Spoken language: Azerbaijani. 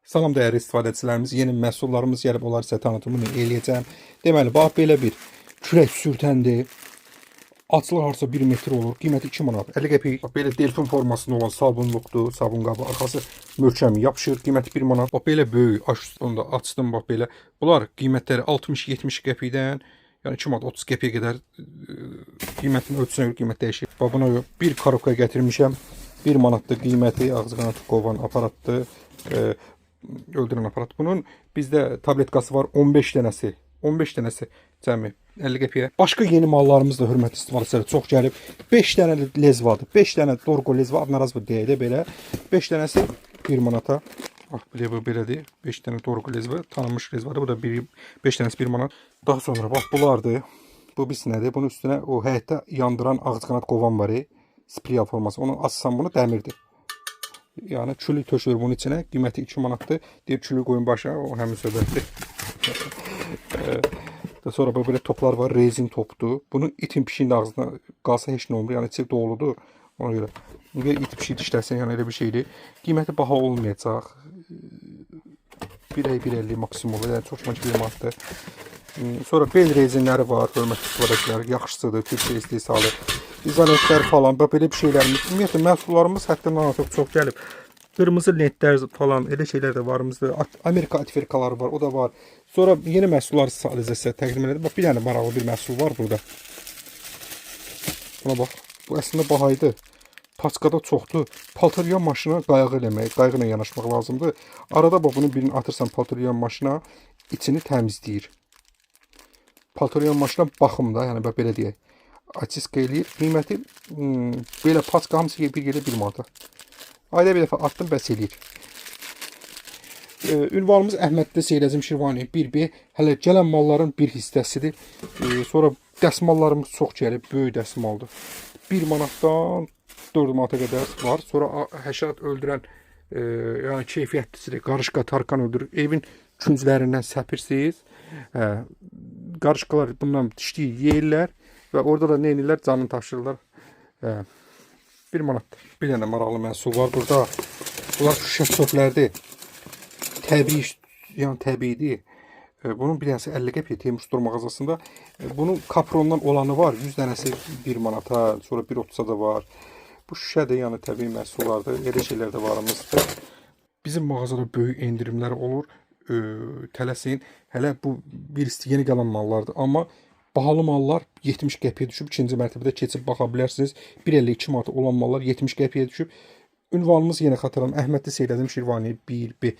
Salam dəyərli istifadəçilərimiz, yeni məhsullarımız gəlib, onlar sizə tanıtımını eləyəcəm. Deməli, bax belə bir kürək sürtəndir. Açılır harca 1 metr olur. Qiyməti 2 manat 50 qəpik. Bax belə delfin formasında olan sabunluqdur. Sabun qabı, arxası möhkəm yapışır. Qiyməti 1 manat. Bax belə böyük aş üstündə açdım bax belə. Bunlar qiymətləri 60-70 qəpikdən, yəni 2 manat 30 qəpiyə qədər qiymətin ölçüsünə görə qiymət dəyişir. Bax buna bir korobka gətirmişəm. 1 manatdır qiyməti. Ağzı qanad qovan aparatdır. Öldürən aparat. Bunun bizdə tabletkası var 15 dənəsi. 15 dənəsi cəmi 50 qəpiyə. Başqa yeni mallarımız da hörmətli istifadəçilərə çox gəlib. 5 dənə lezvadır. 5 dənə Dorgo lezva adnaraz bu deyə də belə. 5 dənəsi 1 manata. Bax bu belədir. 5 dənə Dorgo lezva tanınmış lezvadır. Bu da 5 dənəsi 1 manat. Daha sonra bax bunlardır. Bu biz nədir? Bunun üstünə o həyətdə yandıran ağcaqanad qovan var. Spriya forması. Onu assan bunu dəmirdir. Yəni külü tökülür bunun içinə. Qiyməti 2 manatdır. Deyib külü qoyun başa. O həmin söhbətdir. Sonra böyle toplar var. Rezin topdur. Bunun itin pişiyin ağzına qalsa heç nə olmur. Yəni içi doludur. Ona görə. Bir it pişiyi dişlərsən yəni elə bir şeydir. Qiyməti baha olmayacaq. 1.50 maksimum olur. Yəni çox məncə 1 manatdır. Sonra bel rezinləri var. Hörmətli istifadəçilər. Yaxşısıdır. Türkiyə istehsalı. İzolatlar falan, belə bir şeylərimiz. Ümumiyyətlə məhsullarımız həddindən artıq çox gəlib. Qırmızı lentlər falan, elə şeylər də varımızdır. Amerika atverkaları var, o da var. Sonra yeni məhsullar sadəcə sizə təqdim edim. Bax, bir dənə maraqlı bir məhsul var burada. Buna bax, bu əslində bahaydı. Paçkada çoxdur. Paltaryan maşına qayğı eləmək, qayğı ilə yanaşmaq lazımdır. Arada bax, bunun birini atırsan paltaryan maşına, içini təmizləyir. Paltaryan maşına baxımda, yəni belə deyək. Açiska eləyir. Qiyməti belə paçka hamısı bir yerdə 1 manata. Ayda bir dəfə atdım, bəs eləyir. Ünvanımız Əhmədli Seyrəcim Şirvani 1B. Hələ gələn malların bir hissəsidir. Sonra dəsmallarımız çox gəlib. Böyük dəsmaldır. 1 manatdan 4 manata qədər var. Sonra həşərat öldürən yəni keyfiyyətlisidir. Qarışqa, tarkan öldürür. Evin künclərindən səpirsiniz. Qarışqalar bundan dişləyib yeyirlər. Və orada da nə edirlər? Canını tapşırırlar. 1 manatdır. Bir dənə maraqlı məhsul var burada. Bunlar şüşə çöplərdir. Təbii, yəni təbiidir. Bunun bir dənəsi 50 qəpiyə Teymur Stor mağazasında. Bunun kaprondan olanı var. 100 dənəsi 1 manata, sonra 1.30-a da var. Bu şüşədir, yəni təbii məhsullardır. Elə şeylər də varımızdır. Bizim mağazada böyük endirimlər olur. Tələsin. Hələ bu birisi yeni gələn mallardır. Amma bahalı mallar 70 qəpiyə düşüb. İkinci mərtəbədə keçib baxa bilərsiniz. 1.52 manata olan mallar 70 qəpiyə düşüb. Ünvanımız yenə xatırlam. Əhmədli Seyrəcim Şirvani 1B.